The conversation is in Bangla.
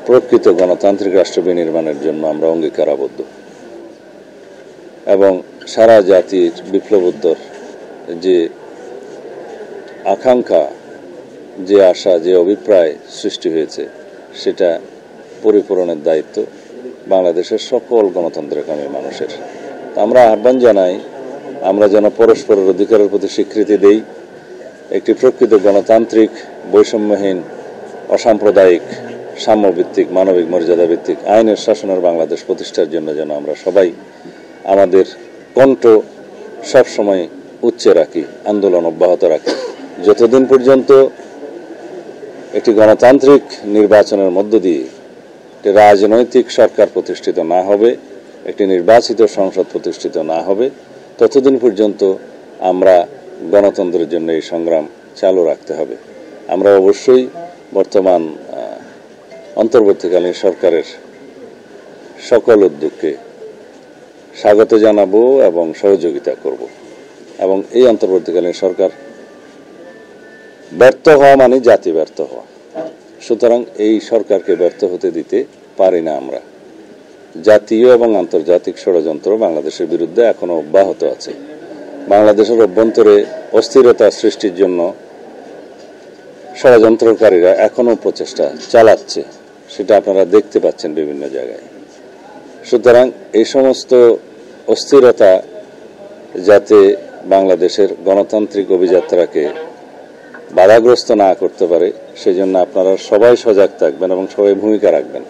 প্রকৃত গণতান্ত্রিক রাষ্ট্র বিনির্মাণের জন্য আমরা অঙ্গীকারাবদ্ধ এবং সারা জাতির বিপ্লবোত্তর যে আকাঙ্ক্ষা, যে আশা, যে অভিপ্রায় সৃষ্টি হয়েছে সেটা পরিপূরণের দায়িত্ব বাংলাদেশের সকল গণতন্ত্রকামী মানুষের। আমরা আহ্বান জানাই, আমরা যেন পরস্পরের অধিকারের প্রতি স্বীকৃতি দেই, একটি প্রকৃত গণতান্ত্রিক, বৈষম্যহীন, অসাম্প্রদায়িক, সাম্যভিত্তিক, মানবিক মর্যাদা ভিত্তিক আইনের শাসনের বাংলাদেশ প্রতিষ্ঠার জন্য যেন আমরা সবাই আমাদের কণ্ঠ সবসময় উচ্চে রাখি, আন্দোলন অব্যাহত রাখি। যতদিন পর্যন্ত একটি গণতান্ত্রিক নির্বাচনের মধ্য দিয়ে একটি রাজনৈতিক সরকার প্রতিষ্ঠিত না হবে, একটি নির্বাচিত সংসদ প্রতিষ্ঠিত না হবে, ততদিন পর্যন্ত আমরা গণতন্ত্রের জন্য এই সংগ্রাম চালু রাখতে হবে। আমরা অবশ্যই বর্তমান অন্তর্বর্তীকালীন সরকারের সকল উদ্যোগকে স্বাগত জানাবো এবং সহযোগিতা করব এবং এই অন্তর্বর্তীকালীন সরকার ব্যর্থ হওয়া মানে জাতি ব্যর্থ হওয়া। সুতরাং এই সরকারকে ব্যর্থ হতে দিতে পারি না আমরা। জাতীয় এবং আন্তর্জাতিক ষড়যন্ত্র বাংলাদেশের বিরুদ্ধে এখনো অব্যাহত আছে। বাংলাদেশের অভ্যন্তরে অস্থিরতা সৃষ্টির জন্য ষড়যন্ত্রকারীরা এখনো প্রচেষ্টা চালাচ্ছে, সেটা আপনারা দেখতে পাচ্ছেন বিভিন্ন জায়গায়। সুতরাং এই সমস্ত অস্থিরতা যাতে বাংলাদেশের গণতান্ত্রিক অভিযাত্রাকে বাধাগ্রস্ত না করতে পারে, সেজন্য আপনারা সবাই সজাগ থাকবেন এবং সবাই ভূমিকা রাখবেন।